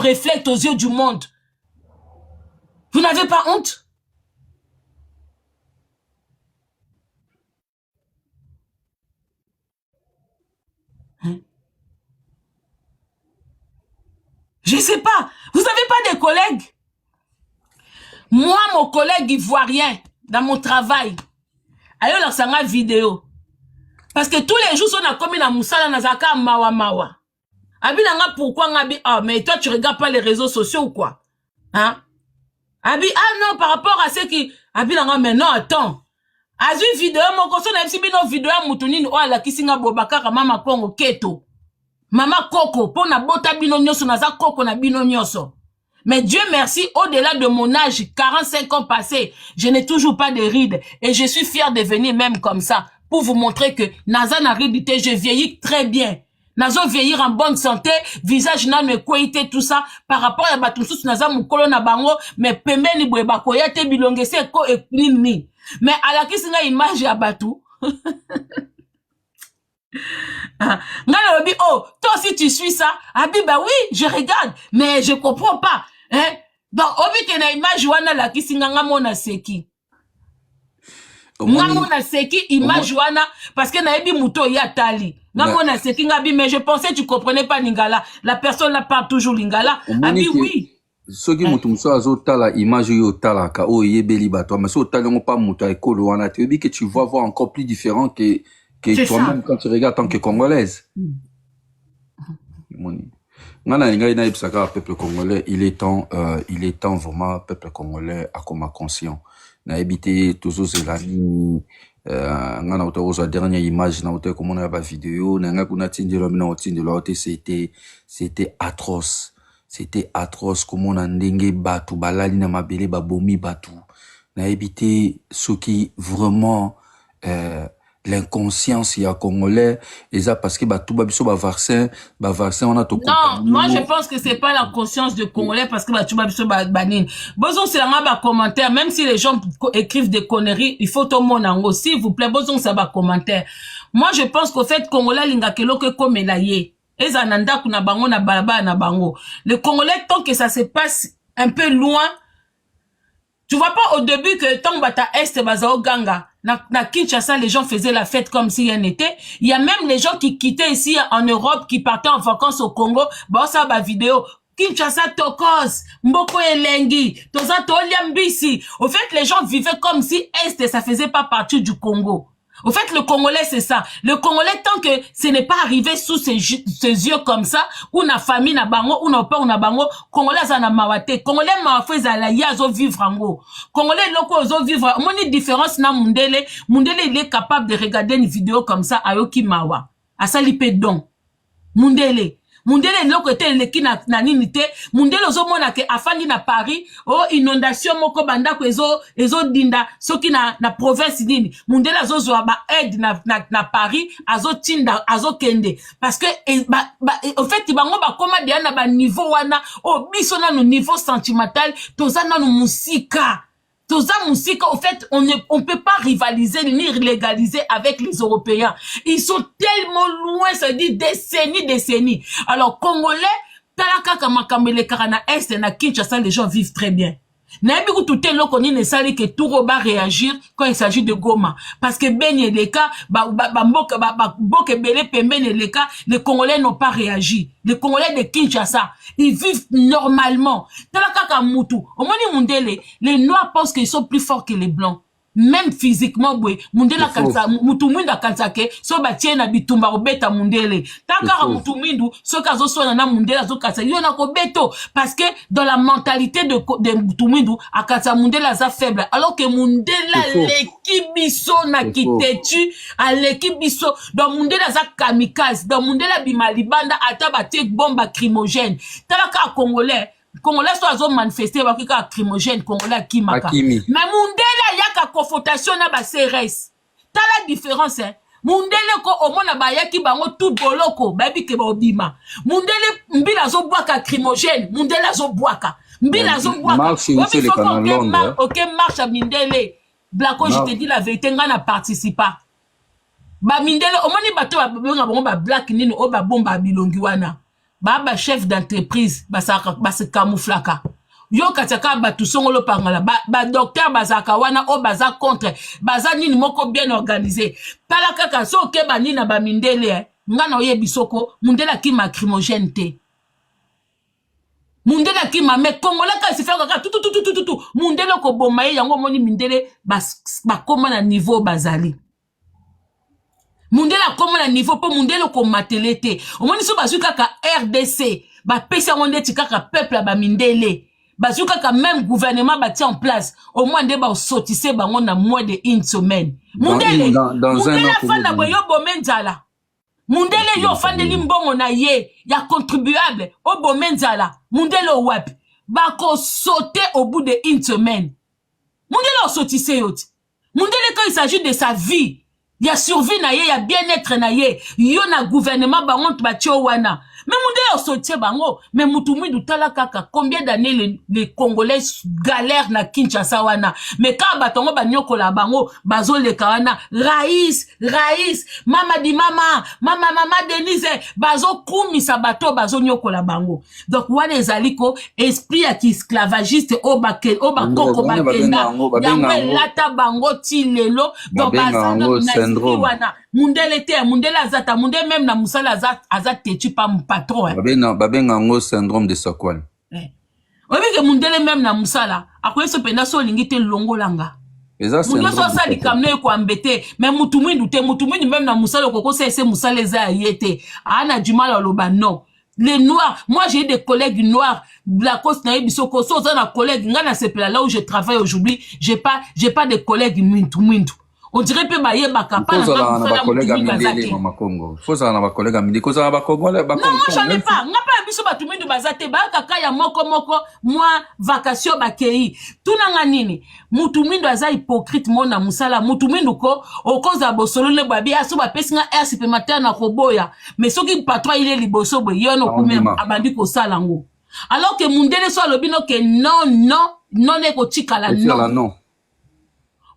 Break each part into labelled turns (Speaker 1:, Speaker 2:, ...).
Speaker 1: reflète aux yeux du monde. Vous n'avez pas honte? Hein? Je sais pas. Vous n'avez pas des collègues? Moi, mon collègue ivoirien, dans mon travail, ayo la sanga vidéo. Parce que tous les jours, on a commis la moussala nazaka mawa mawa. Abi nanga pourquoi ngabi, ah, mais toi, tu regardes pas les réseaux sociaux ou quoi? Hein? Abi, ah non, par rapport à ceux qui, abi nanga, mais non, attends. Azu vidéo, mon conseil n'a pas vidéo à moutounine, oh, la kisinga bobakara, mama kongo keto. Mama koko, pour na bota bino nyoso, naza koko na bino nyoso. Mais Dieu merci, au-delà de mon âge, 45 ans passés, je n'ai toujours pas de rides. Et je suis fier de venir même comme ça, pour vous montrer que naza na ridité, je vieillis très bien. Nazo vieillir en bonne santé, visage na me koité, tout ça, par rapport à batusous, naza mukolo na bango, mais pembe ni bweba koyate bilonge se ko e ni. Mais à la kisinga image ya batu. Ngana lobi, oh, toi aussi tu suis ça? Abi, bah oui, je regarde, mais je comprends pas. Hein? Donc, obi que na image wana la kisinga ngamona seki. Ngamona seki image wana, parce que na ebi muto ya tali. Ngamona seki ngabi, mais je pensais tu comprenais pas lingala. La personne là parle toujours lingala. Abi, oui.
Speaker 2: Ce qui mutu muso azotala image yo tala ka o yebeli bato, mais so tala ngo pas muta ekolo wana, tu dis que tu vas voir encore plus différent que toi-même quand tu regardes en tant que congolaise. Ngana linga ina ibsaka peuple congolais, il est temps vraiment peuple congolais à comme conscient. Na habité toujours zelani ngana otoza dernière image na oto comme on a ba vidéo na nga kuna tindelo mina otindelo ote c'était atroce. C'était atroce comme on a ndenge batu balali na mabele babomi batu. Na habité ce qui vraiment l'inconscience il y a congolais et ça parce que tout babiso ba vaccin on a tout.
Speaker 1: Non, moi je pense que c'est pas la conscience de congolais parce que tout babiso banine. Besoin c'est là bas commentaire même si les gens écrivent des conneries, il faut tout monde en s'il vous plaît besoin ça bas commentaire. Moi je pense qu'au fait congolais linga kelo que comme elaye. Ezananda kuna bango na balaba na bango. Le congolais tant que ça se passe un peu loin. Tu vois pas au début que tant bata est bazao ganga na Kinshasa les gens faisaient la fête comme si rien n'était. Il y a même les gens qui quittaient ici en Europe qui partaient en vacances au Congo. Bah ça ba vidéo Kinshasa tokos mboko elengi toza toliambisi. Au fait les gens vivaient comme si est ça faisait pas partie du Congo. Au fait, le Congolais, c'est ça. Le Congolais, tant que ce n'est pas arrivé sous ses yeux comme ça, ou na famille na bango, ou na père ou na bango, Congolais zana mawate. Congolais mawafé zala yazo vivre ango. Congolais loko zo vivre. Moni différence na mundele. Mundele, il est capable de regarder une vidéo comme ça, ayoki mawa. Asali pe don. Mundele. Mundele loko te leki na nini te. Mundele ozo mona ke afandi na Paris. Oh, inondation moko banda ko ezo dinda. Soki na province nini. Mundele azo zo ba aide na Paris. Azo tinda, azo kende. Parce que, au fait, ibango ba koma de na ba niveau wana. Oh, biso na no niveau sentimental. Toza na no musika. Toza musika, au fait, on peut pas rivaliser ni légaliser avec les Européens. Ils sont tellement loin, ça dit décennies. Alors, Congolais, talaka kamakamele karana est na Kinshasa, les gens vivent très bien. Nabi tout est là qu'on ne sait que tout va réagir quand il s'agit de Goma. Parce que ben les cas, les Congolais n'ont pas réagi. Les Congolais de Kinshasa, ils vivent normalement. Talaka Mutu. Au moins les Noirs pensent qu'ils sont plus forts que les Blancs. Même physiquement, mundela kansa, mutu mwinda kansa ke, so batie na bitumba obeta mundele. Takara mutu mwindu, so kazo so na mundela zo kansa, yona ko beto. Parce que dans la mentalité de mutu mwindu, a kansa mundela za faible. Alors que mundela l'équipe biso na kitetu, à l'équipe biso, dans mundela za kamikaze, dans mundela bimalibanda, ata batie bomba crimogène. Talaka Congolais, Congolais sont à manifester parce qu'il y a crimogène Congolais qui maka. Mais mundela yaka confrontation na ba CRS. T'as la différence hein. Mundele ko omona ba yaki bango tout boloko babi ke ba obima. Mundele mbila zo boaka crimogène, mundela zo boaka. Mbila zo boaka. OK marche à Mindele. Blako je te dis la vérité ngana participa. Ba Mindele omoni bato ba bonga ba black nini o ba bomba bilongi wana. Baba chef d'entreprise se camouflaka. Yo kataka batu songolo pangala ba docteur bazaka wana o baza contre baza nini moko bien organisé pala kaka so ke bani na ba mindele ngana oyebi soko mundela ki lacrymogène te mundela ki ma me kongola ka se fait kaka tout mundela ko bomaye yango moni mindele ba koma na niveau bazali mundela koma na niveau po mundela ko matelete o moni so bazu kaka RDC ba pesa ngonde tikaka peuple ba mindele bazuka ka même gouvernement bâti en place au moins de ba sortissé bango na moins de une semaine mundele mundele fanda boyo bomenzala mundele yo fandeli mbongo na ye ya contribuable au bomenzala mundele wapi bako sauter au bout de une semaine mundele sortissé yoti mundele quand il s'agit de sa vie ya survie na ye ya bien-être na ye yo na gouvernement bango batio wana. Mais mon sorti bango, mais moutoumi du tala kaka, combien d'années les Congolais galèrent na Kinshasa wana. Mais quand batongo banyoko la bango, bazo le kawana, Raïs, mama di mama Denise, bazo kumi sa bato, bazo nyoko la bango. Donc wana ezaliko, esprit à qui esclavagiste, bakoko bakenda, yamwe lata bango ti lelo, donc bazano na esprit wana. Mundele te, mundele azata, mundele même na musala azat tetu pa patron.
Speaker 2: Babenga ngo syndrome de Stockholm.
Speaker 1: Obi ke mundele même na musala, akoye so penda so lingi te longo langa. Munyo so sa li kamne ko ambete, mais mutumwindu même na musala koko se musala eza yete. Ana du mal aloba non. Les noirs, moi j'ai des collègues noirs, la cause na ebisoko so za na collègue ngana sepela là où je travaille aujourd'hui, j'ai pas de collègues mwindu. On dirait que baye bakapa na ba collègue amindele mama Congo. Faut ça na ba collègue amindele ko ça ba Congo la ba Congo. Non, moi j'en ai pas. Ngapa biso ba tumindu bazate ba kaka ya moko moi vacation ba kei. Tunanga nini? Mutumindu aza hypocrite mona musala mutumindu ko o koza bosolo le babi aso ba pesinga air supplémentaire na koboya. Mais soki patron il est liboso bo yono kuma abandi ko sala ngo. Alors que mundele so lobino ke non e ko tikala non.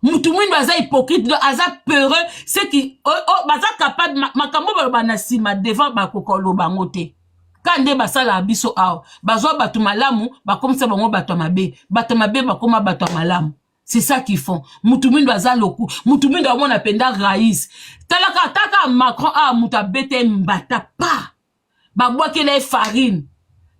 Speaker 1: Mutumwindu aza hypocrite, aza peureux, c'est qui, baza capable, makambo banasima devant bakokolo bangote. Kande basala abiso ao, bazwa batu malamu, bakomisa bango batu mabe bakoma batu malamu. C'est ça qu'ils font. Mutumwindu aza loku, mutumwindu amon apenda Raïs. Taka Macron a mutabete mbata pa. Babwa kele farine.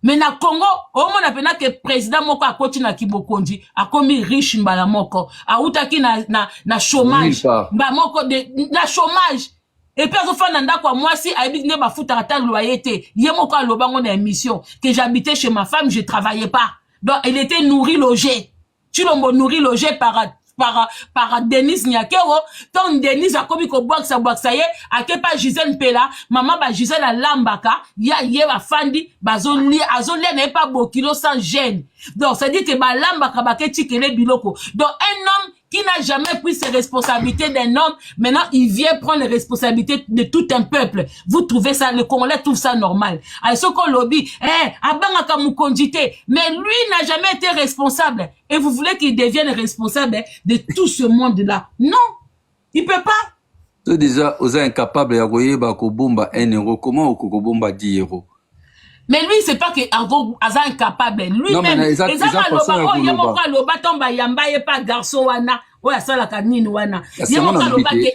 Speaker 1: Mais na Congo, au moins appena que président moko akoti na kibokonji, akomi riche mbala moko, autaki na chômage, ba moko na chômage. Et puis azo fana ndako moi si habite ne ba futa ata loyer te, ye moko alobango na émission que j'habitais chez ma femme, je travaillais pas. Donc il était nourri logé. Tu l'ombo nourri logé par Denise Nyakero, ton Denise a komi ko boxa ye, ake pa Gisèle Pela, maman ba Gisèle a lambaka, ye ba fandi, azon ne pas bokilo sans gêne. Donc ça dit que ba lambaka ba ke tikele biloko. Donc un homme qui n'a jamais pris ses responsabilités d'un homme, maintenant il vient prendre les responsabilités de tout un peuple. Vous trouvez ça, le Congolais trouve ça normal. Alors ce qu'on lobby, abanga mukondite, mais lui n'a jamais été responsable. Et vous voulez qu'il devienne responsable de tout ce monde-là? Non, il peut pas.
Speaker 2: C'est déjà, vous êtes incapable de bakobomba 1 euro. Comment vous kokobomba 10 euros?
Speaker 1: Mais lui, c'est pas que Aza incapable. Lui-même,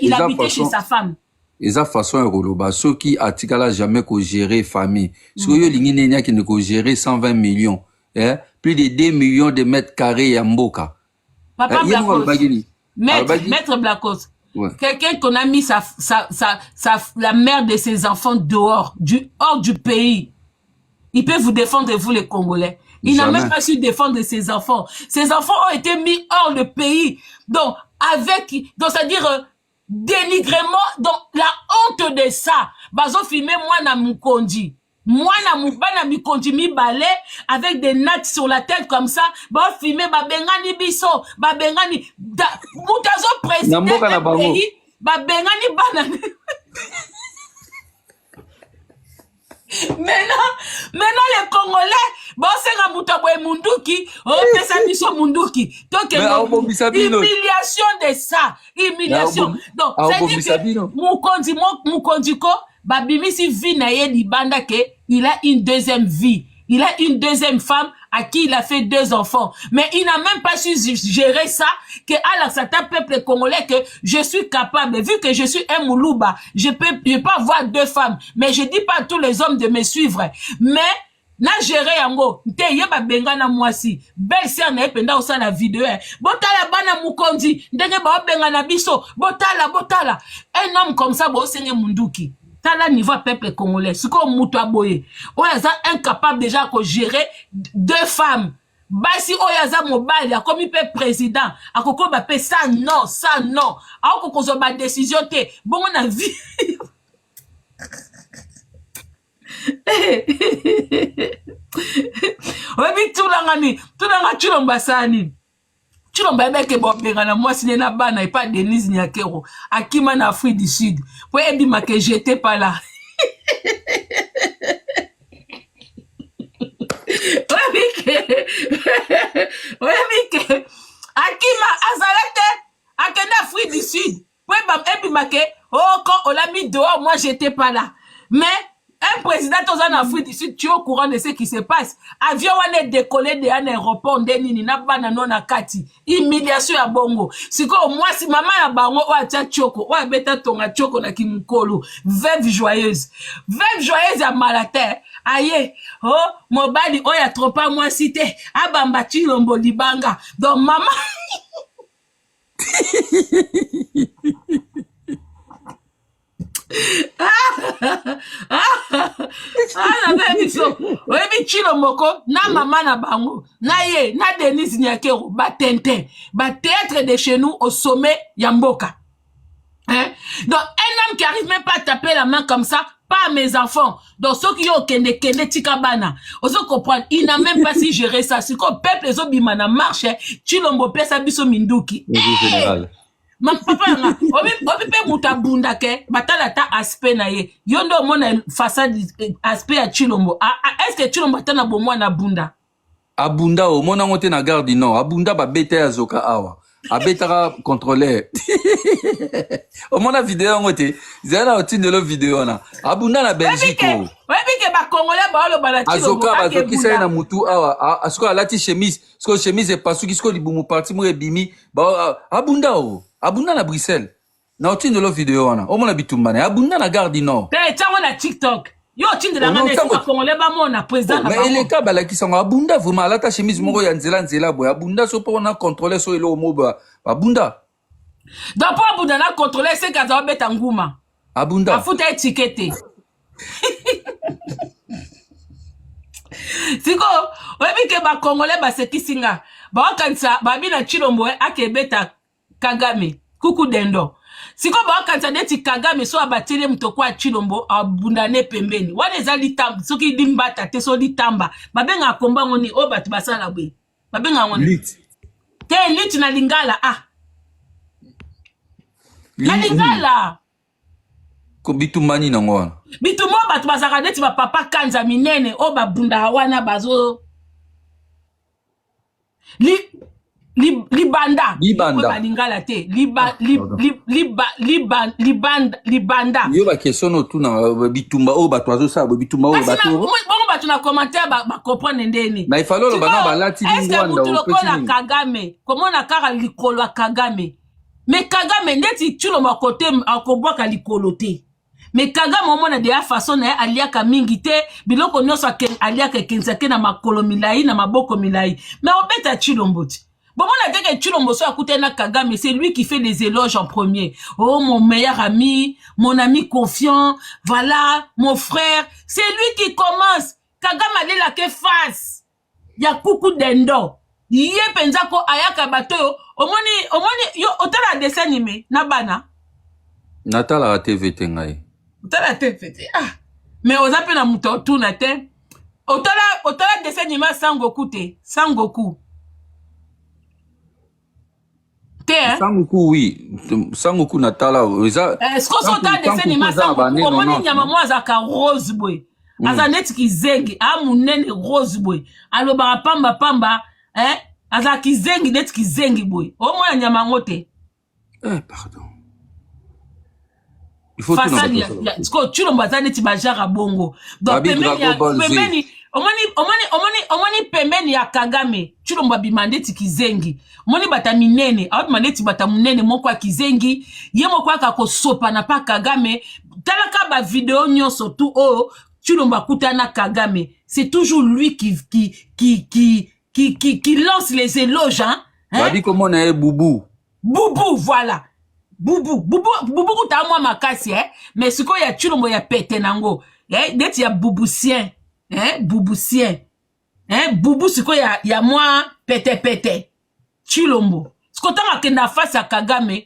Speaker 1: il a habité chez sa femme.
Speaker 2: Et ça façon Roloba, ceux qui atikala jamais ko gérer famille. Ceux qui l'ingénieur qui ne ko gérer 120 millions, plus de 2 millions de mètres carrés à Mboka.
Speaker 1: Papa Blacos. Maître Blacos. Ouais. Quelqu'un qu'on a mis la mère de ses enfants hors du pays. Il peut vous défendre, vous les Congolais. Il n'a même pas su défendre ses enfants. Ses enfants ont été mis hors de pays. Donc, c'est-à-dire, dénigrement, donc, la honte de ça. Bazo filmé, moi, na mukondi. Moi, na mukondi, mi balai, avec des nattes sur la tête comme ça. Ba filmé, ba bengani biso, ba bengani, moutazo président du pays, ba bengani banane. Maintenant les Congolais, bon c'est la mutabwe munduki, pesa biso munduki. Donc humiliation de ça, humiliation. Donc c'est dit que mukondi ko babimisi vi na ye libanda ke il a une deuxième vie. Il a une deuxième femme à qui il a fait 2 enfants. Mais il n'a même pas su gérer ça, que à la certains peuple congolais, que je suis capable, vu que je suis un Moulouba, je peux avoir 2 femmes. Mais je dis pas à tous les hommes de me suivre. Mais, na géré yango, nte yeba benga na mwasi, belle sœur na ependa osa la vidéo, botala bana mukondi, ndenge ba benga na biso, botala. Un homme comme ça, bo senge munduki. Tala niveau peuple congolais, ce qu'on moutoua boye. Oyaza incapable déjà de gérer 2 femmes. Basi oyaza mobile, a comme il peut président. A koko ba pe ça non. A koko zo ba décision te. Bon on a vu. Obi tulanga chulomba sani. Chulomba beke bobenga na moi sine na bana et pas Denise Nyakero. Akima na Afrique du Sud. Pour ebi ma que j'étais pas là. Akima azalete akenda Afrique du Sud. Pour ebi ma que quand on l'a mis dehors, moi j'étais pas là. Mais un président en Afrique du Sud, tu es au courant de ce qui se passe. Avion on est décollé de un aéroport ndenini na bana nona kati. Humiliation ya bongo. Siko moi si maman ya bango wa tia choko, wa beta tonga choko na kimukolo. Veuve joyeuse ya malate. Aye, oh mobali o ya trop pas moi cité. Abamba Chilombo libanga. Donc maman Oyebi Chilomoko na mama na bango na ye na Denise Nyakero ba tente ba théâtre de chez nous au sommet Yamboka. Hein? Donc un homme qui arrive même pas à taper la main comme ça, pas à mes enfants. Donc ceux qui ont kende tikabana, oso comprendre, il n'a même pas si gérer ça. C'est comme peuple les obimana marche, Chilombo pesa biso minduki. Général. Ma papa nga obi pe mutabunda ke batala ta aspect na ye yondo mona façade aspect ya Chilombo est-ce que Chilombo tana bomwa na bunda
Speaker 2: abunda o mona ngote na garde non abunda ba beta ya zoka awa abetara contrôleur o mona vidéo ngote zana otindelo vidéo na abunda na Belgique
Speaker 1: webi ke ba congolais ba lo bala Chilombo
Speaker 2: azoka bazokisa na mutu awa asko alati chemise sko chemise pasuki sko libumu parti mo ebimi ba abunda o abunda na Bruxelles na otindelo vidéo wana omona bitumbana abunda na Gare du Nord
Speaker 1: te chango na TikTok yo otindela ngane ba congolais ba mona président
Speaker 2: mais il est ka balakisa ngo abunda vraiment alata chemise moko ya nzela boy abunda so po na contrôler so elo moba abunda
Speaker 1: donc pour abunda na contrôler c'est kaza obeta nguma
Speaker 2: abunda
Speaker 1: afuta étiquette siko oyebi ke ba congolais ba sekisinga ba wakanisa ba bina Chilombo akebeta Kagame kuku dendo siko ba kanza neti Kagame so abatele mutoko wa Chilombo abundane pembeni wana ezali tamba soki dimbata te so ditamba babenga komba ngoni o batu basala bwe babenga ngoni lit na lingala na lingala
Speaker 2: ko bitumani na ngwana
Speaker 1: bitumo batu basaka neti ba papa kanza minene o babunda wana bazo libanda balingala te libanda
Speaker 2: yo ba question no tuna bitumba o bato azosa bitumba o bato
Speaker 1: bongo bato na commentaire ba comprendre ndeni
Speaker 2: na ifalo bana balati lingwanda
Speaker 1: o petit Kagame comment na kara likolo Kagame mais Kagame ndeti Chilombo côté akobwaka likolo te mais Kagame omona de la façon na aliaka mingi te biloko nyonso aliaka kensake na makolo milai na maboko milai mais obeta Chilombo ti bon, on a dit que Chilombo soit à côté de Kagame, c'est lui qui fait les éloges en premier. Oh, mon meilleur ami, mon ami confiant, voilà, mon frère. C'est lui qui commence. Kagame a dit la que face. Il y a coucou d'endo. Yé penzako ayaka bato yo. Omoni, yo, otala dessin animé, nabana.
Speaker 2: Natala a TV tengai.
Speaker 1: Otala TV. Mais on appelle la mouton tout natin. Otala dessin animé Sangoku te. Sangoku.
Speaker 2: Sangoku oui Sangoku natala
Speaker 1: est-ce qu'on s'entend dessin animé Sangoku omoni nyama mo azaka rose boy azaneti kizengi amunene rose boy aloba pamba azaka kizengi neti kizengi boy omona nyama ngote
Speaker 2: pardon Il faut tout
Speaker 1: façade tu le bazane ti bajara bongo donc pembeni omoni pembeni ya Kagame tu le mbabimande ti kizengi omoni bata minene abimande ti bata munene moko ya kizengi ye moko aka ko sopa na pa Kagame talaka ba vidéo nyonso tout oh tu le mbakuta na Kagame c'est toujours lui qui lance les éloges hein
Speaker 2: babi comment on a boubou
Speaker 1: voilà Boubou kuta mwa makasi mais siko ya chulombo ya pete nango deti ya bouboucien boubou siko ya mwa pete chulombo siko tanga kenda face à Kagame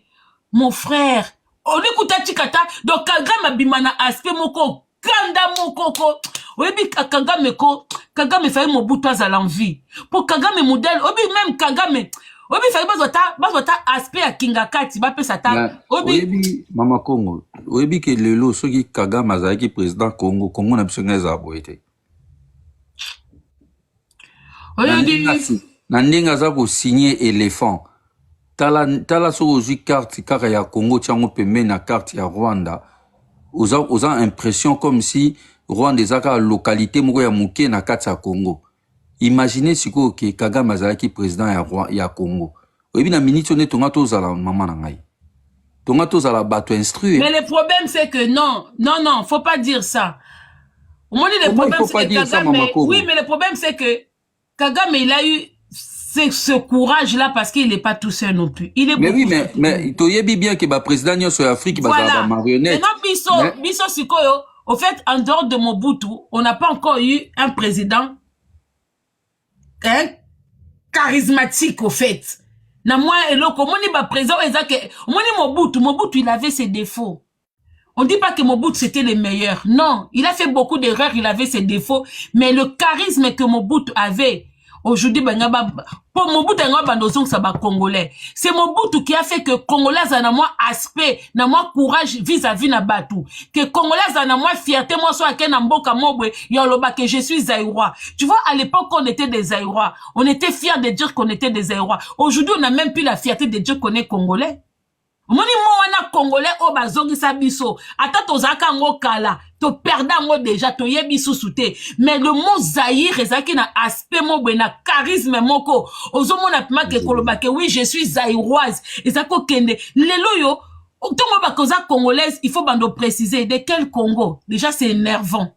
Speaker 1: mon frère oni kuta chikata donc Kagame bimana aspect moko kanda moko oyebi Kagame fait Mobutu à l'envie pour Kagame modèle obi même Kagame obi fa bazota aspect ya kingakati ba pesa ta
Speaker 2: obi mama Congo obi ke lelo soki Kagame azaki président Congo na biso ngeza boyete na ndinga za ko signer éléphant tala so ozi carte kaka ya Congo tiango pembe na carte ya Rwanda oza impression comme si Rwanda ezaka localité moko ya muke na kati ya Congo. Imaginez siko que Kagame azalaki président ya Congo. Oyebi na minute on est tonga tozala maman na ngai. Tonga tozala bato instruire.
Speaker 1: Mais le problème c'est que non, faut pas dire ça. On dit le problème c'est que Kagame, oui, mais le problème c'est que Kagame il a eu ce courage là parce qu'il n'est pas tout seul non plus. Il est
Speaker 2: mais oui, mais toyebi bien que ba président nyoso Afrique bazala ba marionnette.
Speaker 1: Non biso sikoyo, au fait en dehors de Mobutu, on n'a pas encore eu un président charismatique au fait. Na moi eloko moni ba président ezake moni Mobutu il avait ses défauts. On dit pas que Mobutu c'était le meilleur. Non, il a fait beaucoup d'erreurs, il avait ses défauts, mais le charisme que Mobutu avait aujourd'hui pour Mobutu ça ba congolais. C'est Mobutu qui a fait que Congolais a moins aspect, na moins courage vis-à-vis na Batu. Que Congolais a moins fierté moi soit que na mboka mobwe yoloba que je suis Zaïrois. Tu vois à l'époque on était des Zaïrois. On était fiers de dire qu'on était des Zaïrois. Aujourd'hui on n'a même plus la fierté de dire qu'on est Congolais. Moni wana Congolais o bazongi sabiso ata tozaka ngo kala to perda ngo déjà to yebi susute mais le mot Zaïre ezaki na aspect mo na charisme moko ozomona pima ke koloba ke oui je suis zaïroise ezako kende lelo yo tongo bakoza congolaise il faut bando préciser de quel Congo déjà c'est énervant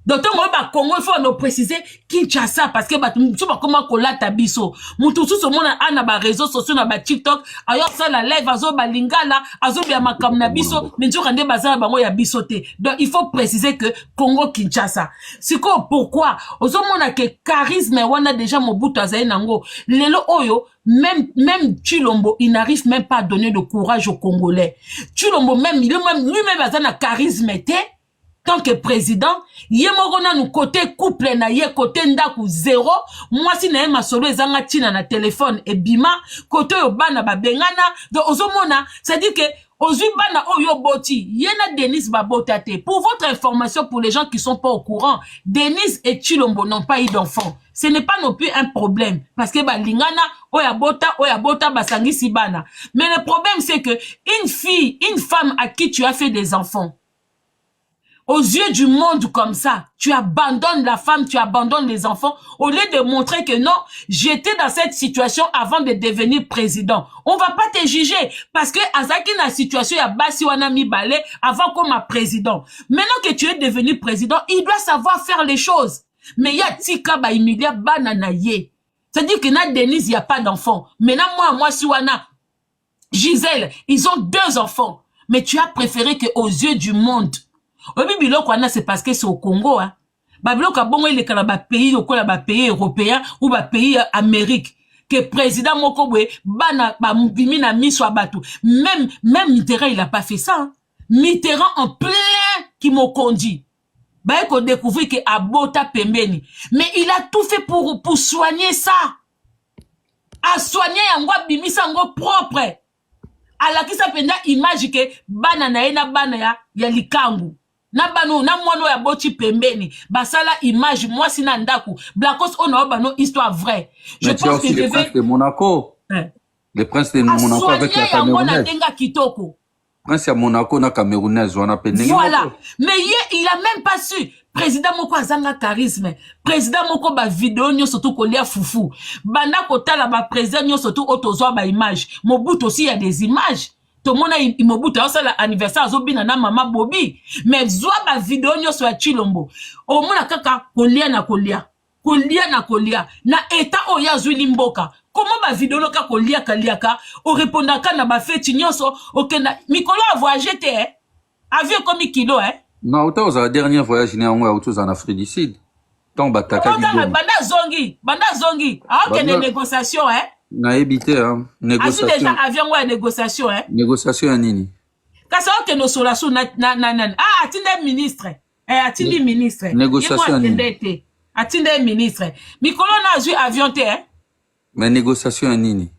Speaker 1: donc tongo ba Congo il faut nous préciser Kinshasa parce que tu vas comment kolata biso mutu suso mona ana ba réseaux sociaux na ba TikTok ayo ça la live azo ba lingala azo bia makam na biso mais tu rende bazala bango ya bisote donc il faut préciser que Congo Kinshasa siko pourquoi ozo mona que charisme wana déjà Mobutu azali nango lelo oyo même Chilombo il n'arrive même pas à donner de courage aux Congolais Chilombo même lui-même azana charisme tant que président, yemorona nous côté couple na ye côté ndaku zéro, moi si na ma solo ezanga tina na téléphone et bima, côté yo bana ba bengana, donc ozomona, ça dit que ozui bana oyo boti, yena Denise babotate. Pour votre information pour les gens qui sont pas au courant, Denise et Chilombo n'ont pas eu d'enfants. Ce n'est pas non plus un problème parce que ba lingana oya bota basangisi bana. Mais le problème c'est que une femme à qui tu as fait des enfants aux yeux du monde comme ça, tu abandonnes la femme, tu abandonnes les enfants, au lieu de montrer que non, j'étais dans cette situation avant de devenir président. On va pas te juger, parce que Azaki na situation ya basi wana mi balé avant comme ma président. Maintenant que tu es devenu président, il doit savoir faire les choses. Mais ya tika ba imilia banana ye. C'est-à-dire que na Denise, il n'y a pas d'enfant. Maintenant moi si wana Gisèle, ils ont 2 enfants. Mais tu as préféré que aux yeux du monde. Obi biloko wana c'est parce que c'est au Congo hein. Ba biloko bongo il est kala ba pays lokola ba pays européen ou ba pays Amérique que président moko boye bana ba mbimi na miso abatu même Mitterrand il a pas fait ça hein. Mitterrand en plein qui m'a conduit ba ko découvrir que abota pembeni mais il a tout fait pour soigner ça a soigner yango bimisa yango propre ala kisa penda image que bana na ena bana ya likangu na bano na mwana ya boti pembeni basala image moi sina ndaku Blacos on a bano histoire vraie je pense que
Speaker 2: le prince de Monaco le prince de Monaco avec la famille
Speaker 1: denga kitoko
Speaker 2: Prince ya Monaco na Camerounaise wana pe ndenge
Speaker 1: voilà mais il a même pas su président moko azanga charisme président moko ba vidéo nyonso to kolia fufu banda kotala ba président nyonso to otozwa ba image Mobutu aussi il y a des images to mona Mobutu osala anniversaire azobina na mama Bobi mais zwa ba vidéo nyonso ya Chilombo o mona kaka kolia na eta oya zwili mboka. Comment ba vidéo loka koliaka o répondaka na ba feti nyonso okenda mikolo a voyagé te avion comme kilo
Speaker 2: non autant aux dernier voyage ni en autour en Afrique du Sud donc bataka
Speaker 1: banda zongi des négociations
Speaker 2: na évité négociation
Speaker 1: déjà avion wa négociation
Speaker 2: négociation ya nini
Speaker 1: kasa ok no sola su na atinde ministre atindi ministre
Speaker 2: négociation
Speaker 1: nini atinde ministre mikolo na azui avion te
Speaker 2: mais négociation ya nini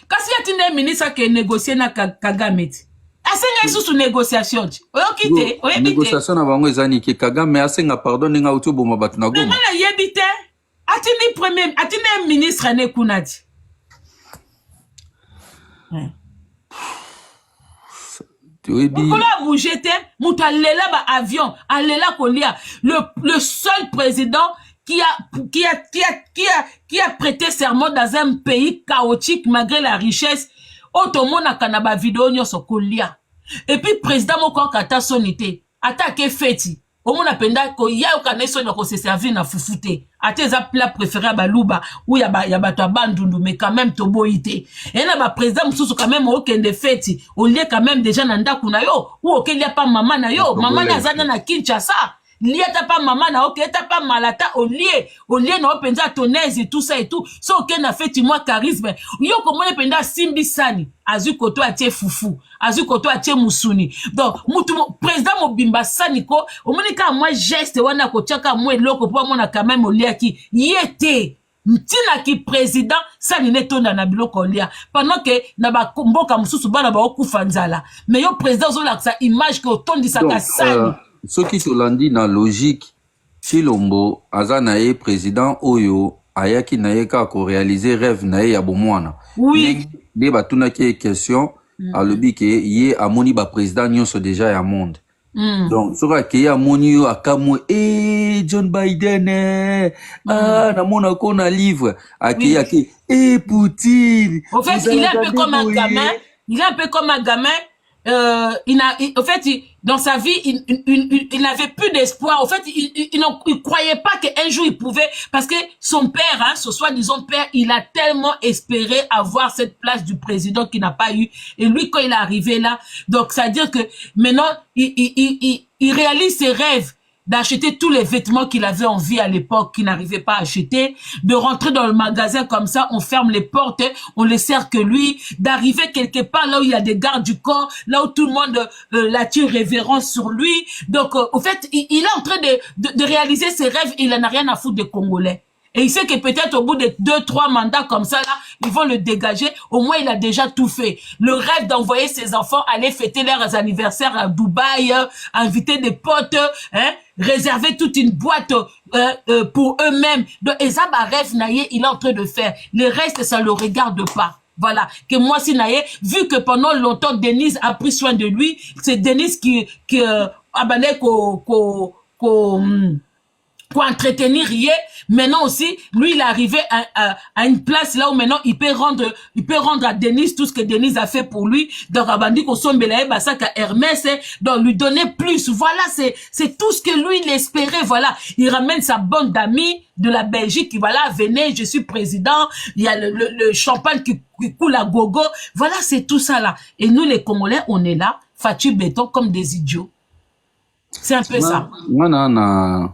Speaker 1: kasi atinde ministre ke négocier na Kagame ti asenga isusu négociation ti oyokite oyebite
Speaker 2: négociation na bango ezani ke Kagame asenga pardon ninga utu boma batu na Goma
Speaker 1: na yebite atinde ministre ne kunati Pourquoi bouger te muta lela ba avion alela kolia le seul président qui a prêté serment dans un pays chaotique malgré la richesse otomona kanaba vidéo nyoso kolia et puis président moko kata sonité attaqué feti omona penda ko ya okaneso na ko se servir na fufute ate za plat préféré ba luba ou ya bato bandundu mais quand même toboité et na ba président mususu quand même okende feti au lieu quand même déjà na ndaku na yo ou okelia pa mama na yo mama na zana na Kinshasa lieta pa mama na ok eta pa malata au lieu na openza tonnaise et tout ça et tout so ok na feti moi charisme yo komone penda simbi sani azu koto atie fufu azu koto atie musuni donc mutu président mobimba sani ko omoni ka moi geste wana ko tiaka moi loko po mona quand même oliaki yete mtina ki président sani netonda na biloko lia pendant que na ba mboka mususu bana ba okufa nzala mais yo président zo la sa image ko tondisaka sani
Speaker 2: ce qui te landi na logique Chilombo azana ye président oyo ayaki na ye ka ko réaliser rêve na ye ya bomwana
Speaker 1: oui
Speaker 2: de batuna ki question alobi ke ye amoni ba président nyonso déjà ya monde donc soka ke ya moni yo akamo John Biden na mona ko na livre aki Poutine
Speaker 1: en fait il est un peu comme un gamin en fait, dans sa vie, il n'avait plus d'espoir. En fait, il croyait pas qu'un jour il pouvait, parce que son père, ce soi-disant père, il a tellement espéré avoir cette place du président qu'il n'a pas eu. Et lui, quand il est arrivé là, donc ça veut dire que maintenant, il réalise ses rêves d'acheter tous les vêtements qu'il avait envie à l'époque, qu'il n'arrivait pas à acheter, de rentrer dans le magasin comme ça, on ferme les portes, on ne sert que lui, d'arriver quelque part là où il y a des gardes du corps, là où tout le monde l'attire révérence sur lui. Donc, au fait, il est en train de réaliser ses rêves, il n'en a rien à foutre des Congolais. Et il sait que peut-être au bout de 2-3 mandats comme ça, là, ils vont le dégager. Au moins, il a déjà tout fait. Le rêve d'envoyer ses enfants aller fêter leurs anniversaires à Dubaï, inviter des potes, réserver toute une boîte pour eux-mêmes. Donc, Ezaba rêve naïe, il est en train de faire. Le reste, ça le regarde pas. Voilà. Que moi, si naïe, vu que pendant longtemps, Denise a pris soin de lui, c'est Denise qui pour entretenir rien. Maintenant aussi, lui, il est arrivé à une place là où maintenant il peut rendre à Denise tout ce que Denise a fait pour lui. Donc, Abandi Kosombelaye, Basaka Hermès, donc lui donner plus. Voilà, c'est tout ce que lui, il espérait. Voilà. Il ramène sa bande d'amis de la Belgique qui, voilà, venez, je suis président. Il y a le champagne qui coule à gogo. Voilà, c'est tout ça là. Et nous, les Congolais, on est là, Fatu béton comme des idiots. C'est un peu ça.
Speaker 2: Nana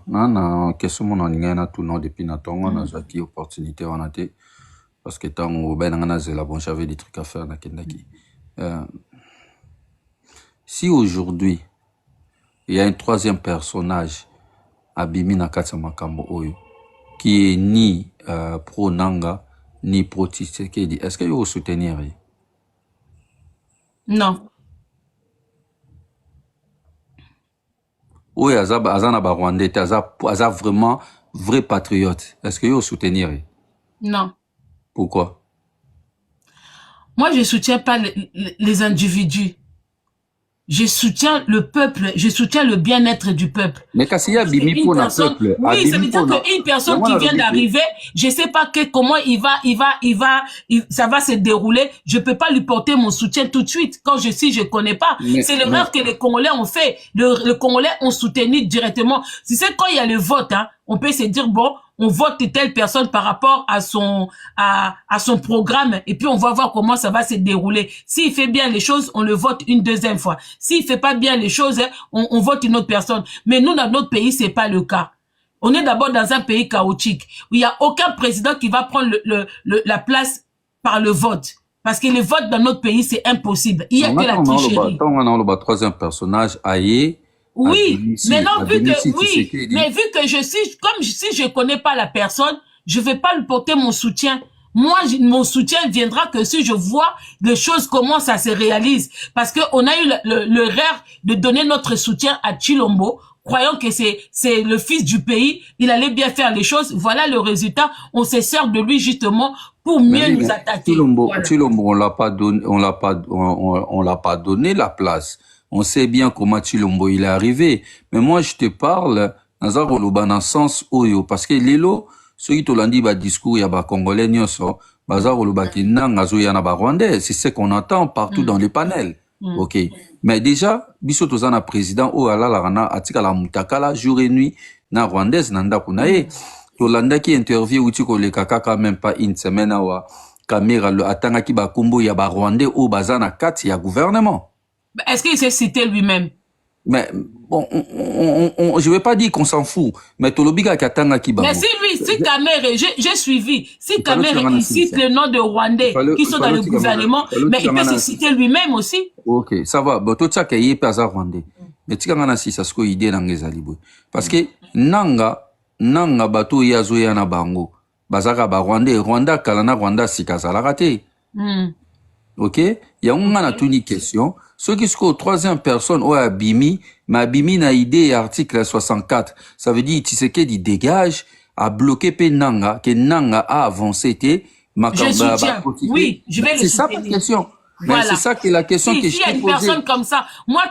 Speaker 2: question mon na tout non depuis na tongo na zaki opportunité on a été parce que tant au ben na zela bon j'avais des trucs à faire na kendaki. Si aujourd'hui il y a un troisième personnage Abimi na katsa makambo oyo qui est ni pro Nanga ni pro Tshisekedi, est-ce que vous soutenir?
Speaker 1: Non.
Speaker 2: Oui, Azana Barwandais, Aza vraiment vrai patriote. Est-ce que vous soutenir?
Speaker 1: Non.
Speaker 2: Pourquoi?
Speaker 1: Moi, je ne soutiens pas les individus. je soutiens le peuple, je soutiens le bien-être du peuple.
Speaker 2: Mais quand il y a bimi pour un peuple,
Speaker 1: oui, ça veut dire qu'une personne qui vient d'arriver, je sais pas comment ça va se dérouler. Je peux pas lui porter mon soutien tout de suite quand je connais pas. C'est l'erreur que les Congolais ont fait. Les Congolais ont soutenu directement. Si c'est quand il y a le vote, hein, on peut se dire bon, on vote telle personne par rapport à son programme et puis on va voir comment ça va se dérouler. S'il fait bien les choses, on le vote une deuxième fois. S'il fait pas bien les choses, on vote une autre personne. Mais nous, dans notre pays, c'est pas le cas. On est d'abord dans un pays chaotique où il y a aucun président qui va prendre la place par le vote. Parce que le vote dans notre pays, c'est impossible. Il y a que la tricherie.
Speaker 2: On a le troisième personnage, Aye.
Speaker 1: Oui, mais non, vu que je suis, comme si je connais pas la personne, je vais pas lui porter mon soutien. Moi, mon soutien viendra que si je vois les choses, comment ça se réalise. Parce que on a eu l'erreur de donner notre soutien à Tshilombo, croyant que c'est le fils du pays, il allait bien faire les choses. Voilà le résultat. On se sert de lui justement pour mieux nous attaquer.
Speaker 2: Tshilombo, on l'a pas donné la place. On sait bien comment Tshilombo il est arrivé. Mais moi, je te parle dans un sens oyo. Parce que lelo, ceux qui t'ont dit, discours, il y a Congolais, nyonso, Rwandais. C'est ce qu'on entend partout dans les panels. Ok. Mais déjà, biso tozana président, oh ala la rana, atika la mutakala, jour et nuit, na Rwandaise, nanda kunaye. Tolanda qui interview utiko le kakaka même pas une semaine awa, caméra le atanga ki bakumbo ya ba Rwandais, oh bazana kati ya gouvernement.
Speaker 1: Est-ce qu'il s'est cité lui-même?
Speaker 2: Mais bon, je vais pas dire qu'on s'en fout, mais Tolobiga Katanga qui
Speaker 1: mais si lui, si Kamere, j'ai suivi, si Kamere il cite le nom de Rwandais qui sont dans le gouvernement, mais il peut se citer lui-même aussi.
Speaker 2: Ok, ça va. Bon, tout ça qu'il y ait pas Rwandais. Mais tu as si ça se quoi idée dans les aliboués. Parce que nanga bato yazo yana bango, bazaka ba Rwanda kalana Rwanda sikazala raté. Ok, il y a une tuni question. Ceux qui sont troisième personne ou abimi, mais abimi na idée article 64. Ça veut dire Tshisekedi dégage, a bloqué Nanga, que Nanga a avancé
Speaker 1: je soutiens. Oui, je vais le soutenir.
Speaker 2: C'est ça la question. Voilà. C'est ça qui est la question que je t'ai posée.
Speaker 1: S'il y a une personne comme ça, moi,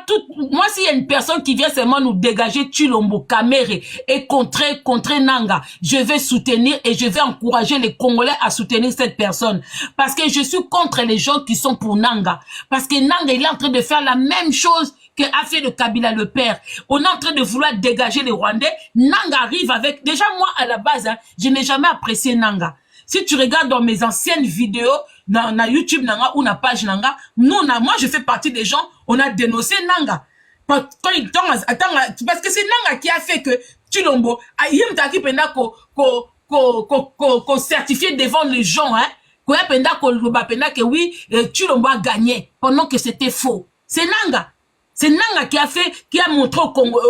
Speaker 1: s'il y a une personne qui vient seulement nous dégager Tshilombo, Kamere et contrer Nanga, je vais soutenir et je vais encourager les Congolais à soutenir cette personne. Parce que je suis contre les gens qui sont pour Nanga. Parce que Nanga, il est en train de faire la même chose que a fait le Kabila le père. On est en train de vouloir dégager les Rwandais. Nanga arrive avec... Déjà, moi, à la base, hein, je n'ai jamais apprécié Nanga. Si tu regardes dans mes anciennes vidéos, dans YouTube Nanga ou na page Nanga, moi je fais partie des gens, on a dénoncé Nanga. Quand il tombe, attends, parce que c'est Nanga qui a fait que Tshilombo, il y a un qui penda qu'on certifie devant les gens, hein, qu'on a penda que oui, Tshilombo a gagné, pendant que c'était faux. C'est Nanga. C'est Nanga qui a montré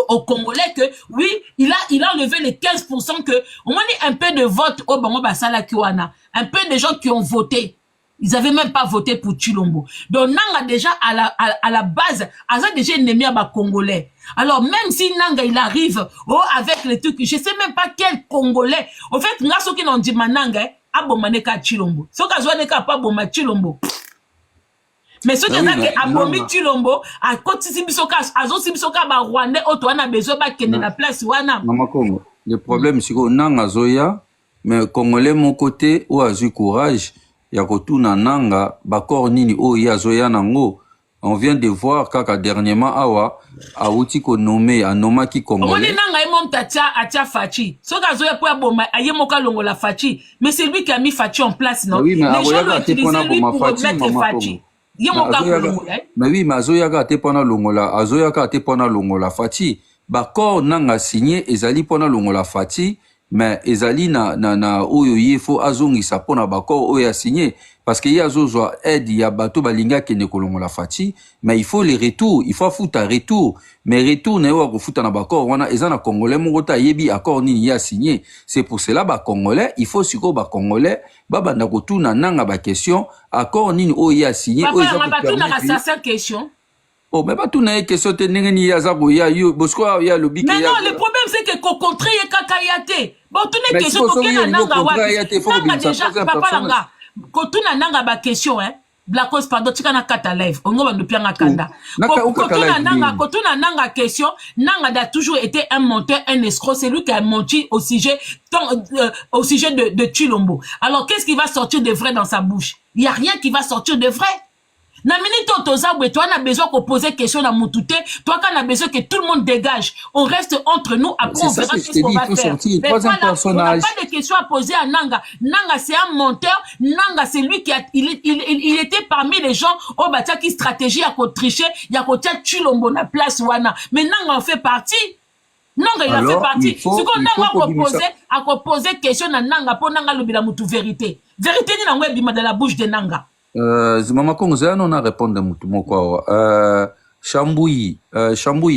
Speaker 1: aux Congolais que, oui, il a enlevé les 15% que, on a dit un peu de vote au Bango Basala Kiwana. Un peu de gens qui ont voté. Ils avaient même pas voté pour Tshilombo. Donc, Nanga déjà, à la base, a déjà ennemi à bas Congolais. Alors, même si Nanga, il arrive, avec les trucs, je sais même pas quel Congolais. En fait, nga soki n'ont dit Nanga, abomane ka Tshilombo. Soka zwane ka pa boma Tshilombo. Mais ce qui est abomi Tshilombo, à côté Sibisoka, à zo Sibisoka ba Rwandais, auto wana besoin ba kende na place wana.
Speaker 2: Maman Congo, le problème c'est que Nanga Zoya, mais Congolais mon côté, ou a eu courage, ya kotuna Nanga, bakor nini o ya Zoya nango. On vient de voir kaka dernièrement awa, a outi ko nommé, a noma ki Congolais.
Speaker 1: On est Nanga et mon atia Fachi. Soka Zoya pour aboma, aye moka longo la Fachi. Mais c'est lui qui a mis Fachi en place, non?
Speaker 2: Oui, mais
Speaker 1: les gens l'ont utilisé lui pour remettre Fachi.
Speaker 2: Mais oui, mais Azoyaga te pona longola Fati. Bakor nanga signé ezali pona longola Fati, mais ezali na oyo yefo azongi sa pona bakor oyo signé parce que ya zozwa aide ya bato balinga kene kolongola Fati, mais il faut les retours, il faut fouta retour, mais retour na yo ko futa na bakor wana ezana congolais mongota yebi accord nini ya signé. C'est pour cela ba congolais, il faut siko ba congolais baba na kotuna nanga ba question accord nini o ya signé
Speaker 1: o za ko faire question.
Speaker 2: Oh, mais pas tout n'a question te n'engeni ya zako ya yo bosko ya lobi.
Speaker 1: Mais non, le problème c'est que ko contre ye kakayate. Bon tout n'est question ko kena nanga wa. Nanga déjà papa langa. Ko tuna nanga ba question hein. Blacos, pardon, tu kana kata live. On va nous pianga kanda. Kotuna nanga question, nanga a toujours été un menteur, un escroc. C'est lui qui a menti au sujet de Chilombo. Alors, qu'est-ce qui va sortir de vrai dans sa bouche? Il n'y a rien qui va sortir de vrai. Na minute Tozabwe, toi, on a besoin qu'on pose question à Moutouté. Toi, on a besoin que tout le monde dégage. On reste entre nous. Après, on verra ce qu'on va faire. Mais voilà, on n'a pas de questions à poser à Nanga. Nanga, c'est un menteur. Nanga, c'est lui qui a, il était parmi les gens, oh, bah, qui stratégie à tricher, il y a côté Chilombo na place wana. Mais Nanga en fait partie. Nanga, il a fait partie. Ce qu'on a poser question à Nanga pour Nanga l'obila moutou vérité. Vérité, ni na bima dans la bouche de Nanga.
Speaker 2: Maman Kongo, on a répondu à mon quoi. Chamboui,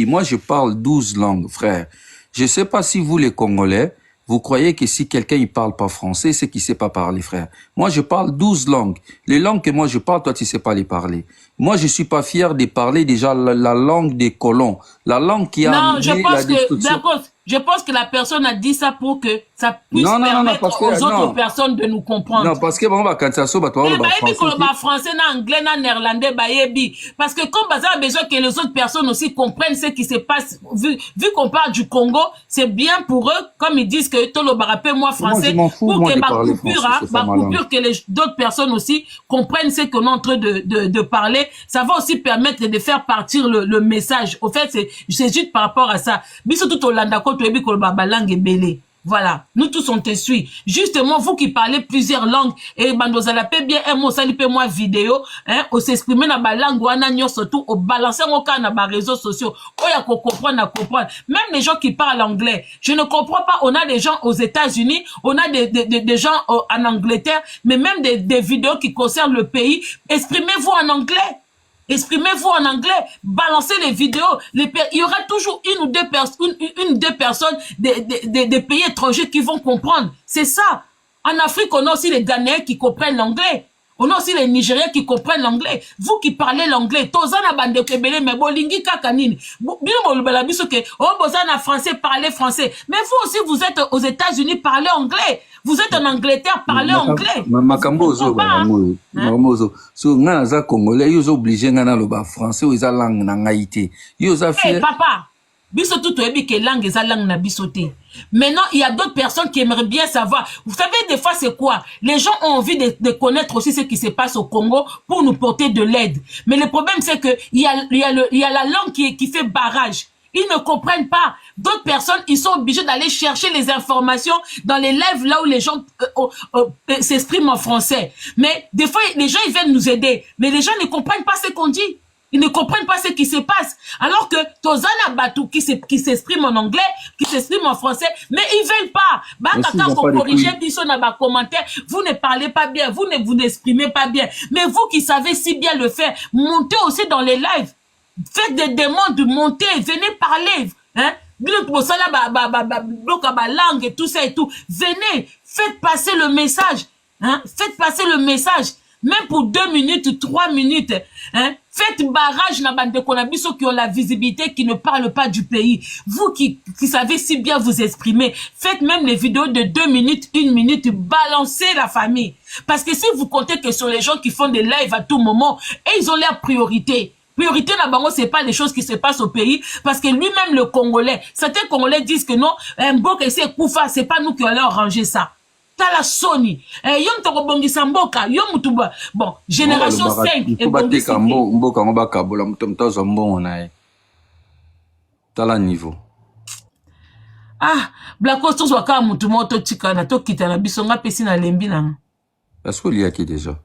Speaker 2: moi je parle 12 langues, frère. Je sais pas si vous les Congolais, vous croyez que si quelqu'un il parle pas français, c'est qu'il sait pas parler, frère. Moi je parle 12 langues. Les langues que moi je parle, toi tu sais pas les parler. Moi je suis pas fier de parler déjà la langue des colons, la langue qui a amené la destruction.
Speaker 1: Je pense que la personne a dit ça pour que ça puisse permettre aux autres personnes de nous comprendre.
Speaker 2: Non, parce que bon, quand ça soit,
Speaker 1: français, anglais, néerlandais, parce que comme ça a besoin que les autres personnes aussi comprennent ce qui se passe. Vu qu'on parle du Congo, c'est bien pour eux, comme ils disent que tout le barapé, moi français, pour que ma coupure, que les d'autres personnes aussi comprennent ce qu'on est en train de parler. Ça va aussi permettre de faire partir le message. Au fait, c'est juste par rapport à ça. Biso tout au landako. Voilà, nous tous on te suit. Justement, vous qui parlez plusieurs langues, et bandozala pe bien un mot, sali pe moi vidéo, hein, on s'exprimer dans la langue, ou surtout, on balancer au cas dans les réseaux sociaux, on comprendre. Même les gens qui parlent anglais, je ne comprends pas, on a des gens aux États-Unis, on a des gens en Angleterre, mais même des vidéos qui concernent le pays, exprimez-vous en anglais. Exprimez-vous en anglais, balancez les vidéos. Il y aura toujours une ou deux personnes des pays étrangers qui vont comprendre. C'est ça. En Afrique, on a aussi les Ghanéens qui comprennent l'anglais. On a aussi les Nigériens qui comprennent l'anglais. Vous qui parlez l'anglais, tozana bande kebele mais bolingi kakanini. Bien bolubela biso ke oh bozana français, parlez français. Mais vous aussi vous êtes aux États-Unis, parlez anglais. Vous êtes en Angleterre, parlez anglais.
Speaker 2: Makambozo Makambozo. So ngana za congolais, yo obligé ngana loba français ou za langue na ngaité. Yo za fier.
Speaker 1: Papa. Biso tout ebi que langue eza langue na bisoté. Maintenant, il y a d'autres personnes qui aimeraient bien savoir. Vous savez, des fois, c'est quoi? Les gens ont envie de connaître aussi ce qui se passe au Congo pour nous porter de l'aide. Mais le problème, c'est que il y a la langue qui fait barrage. Ils ne comprennent pas. D'autres personnes, ils sont obligés d'aller chercher les informations dans les lives là où les gens s'expriment en français. Mais des fois, les gens, ils viennent nous aider. Mais les gens ne comprennent pas ce qu'on dit. Ils ne comprennent pas ce qui se passe. Alors que Tozana Batou qui s'exprime en anglais, qui s'exprime en français, mais ils veulent pas. Quand vous corrigez Bisso dans les commentaires, vous ne parlez pas bien, vous n'exprimez pas bien. Mais vous qui savez si bien le faire, montez aussi dans les lives. Faites des demandes, montez, venez parler. Hein? Langue et tout ça et tout. Venez, faites passer le message. Hein? Faites passer le message. Même pour 2 minutes, 3 minutes, hein, faites barrage na bande konabiso qui ont la visibilité, qui ne parlent pas du pays. Vous qui savez si bien vous exprimer, faites même les vidéos de 2 minutes, 1 minute, balancez la famille. Parce que si vous comptez que sur les gens qui font des lives à tout moment, et ils ont leur priorité. Priorité là-bas, c'est pas les choses qui se passent au pays, parce que lui-même le Congolais, certains Congolais disent que non, Mboka c'est Koufa, c'est pas nous qui allons arranger ça. La Sony yom to bongisa mboka yom mutuba bon génération 5 et bongisa
Speaker 2: mboka ngobaka bola mutomta zombo na tala niveau
Speaker 1: Blacos to zwaka mutu moto tika na to kita na biso nga pesi na lembi na
Speaker 2: est-ce qu'il y a qui déjà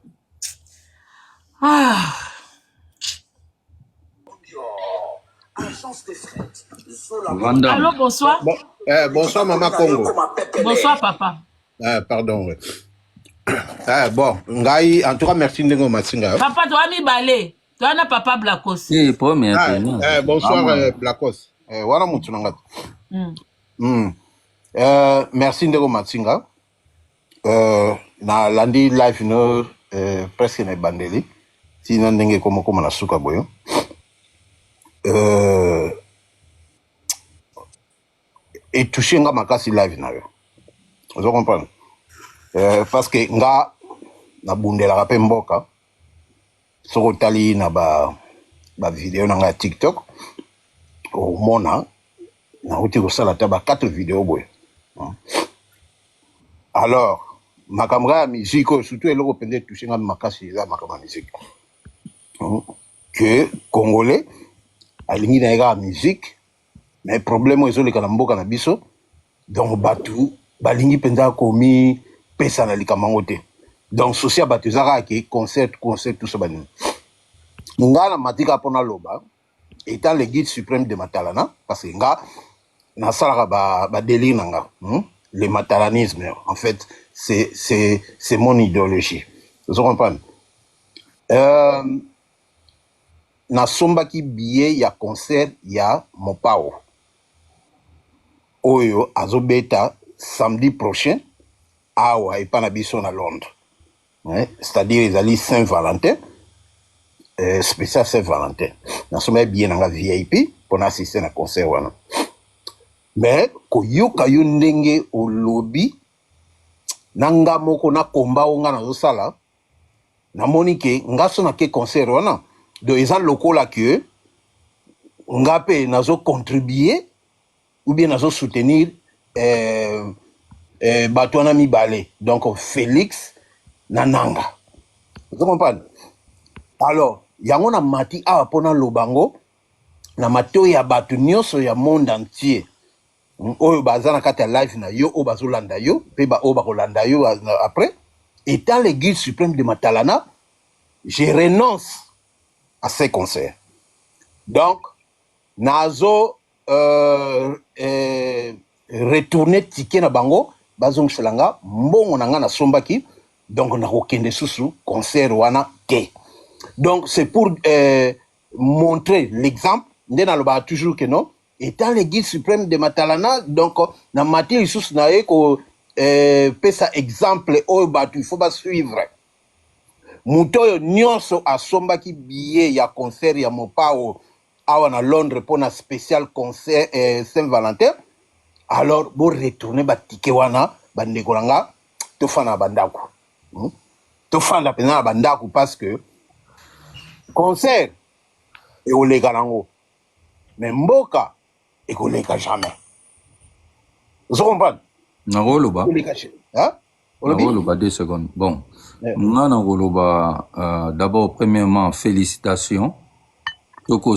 Speaker 1: Allô, bonsoir.
Speaker 3: Bonsoir Maman Congo.
Speaker 1: Bonsoir papa.
Speaker 3: Pardon. Bon, Ngai, en tout cas, merci Ndego Matsinga.
Speaker 1: Papa, toi, mi balé. Toi, na papa Blacos.
Speaker 3: Bonsoir, Blacos. Voilà mon tunanga. Merci Ndego Matsinga. Na landi live no presque na bandeli. Si na ndenge comme na suka boyo. Et toucher nga makasi live na yo. Vous comprenez? Parce que nga na bundela pe mboka soko tali na ba vidéo na nga TikTok au mona na uti ko sala ta ba 4 vidéos boy. Alors makamra musique surtout eloko pende toucher nga makasi za makamra musique. Que congolais alingi na ega musique mais problème ozo le kana mboka na biso donc batu balingi penza komi pesa na likamango te. Donc socia batu zaka ke concert tout ça bani. Ngala matika pona loba étant le guide suprême de Matalana parce que nga na sala ba délire nanga le matalanisme en fait c'est mon idéologie. Vous comprenez? Na somba ki billet ya concert ya Mopao oyo azobeta samedi prochain awa epana biso na Londres, c'est-à-dire ezali Saint-Valentin, spécial Saint-Valentin. Na somba billet nanga VIP pour assister na concert wana, mais koyoka yo ndenge olobi nanga moko na komba onga na zosala na monike nga so na ke concert wana de eza lokola que nga pe nazo contribuer ou bien nazo soutenir bato wana mibale, donc Félix na Nanga. Vous comprenez? Alors yango na mati awa pona lobango na mateo ya bato nyonso ya monde entier oyo baza na kati ya live na yo oyo bazolanda yo pe ba oyo bakolanda yo après étant le guide suprême de Matalana, je renonce à ces concerts. Donc nazo retourner ticket na bango bazong selanga mbongo nanga na sombaki, donc na kokende susu concert wana te. Donc c'est pour montrer l'exemple ndena loba toujours que non étant le guide suprême de Matalana, donc na mati sous na eko pesa exemple oyo batu il faut ba suivre. Mutoyo nyonso asombaki billet ya concert ya Mopao awa na Londres pour un spécial concert Saint-Valentin, alors bon retourner ba ticket wana bandeko nanga to fana bandako. To fana pena bandako parce que concert et olega nango mais mboka et olega jamais. Vous comprenez?
Speaker 2: Nagoloba.
Speaker 3: Hein?
Speaker 2: Nagoloba 2 secondes. Bon. Nagoloba d'abord premièrement félicitations. Toko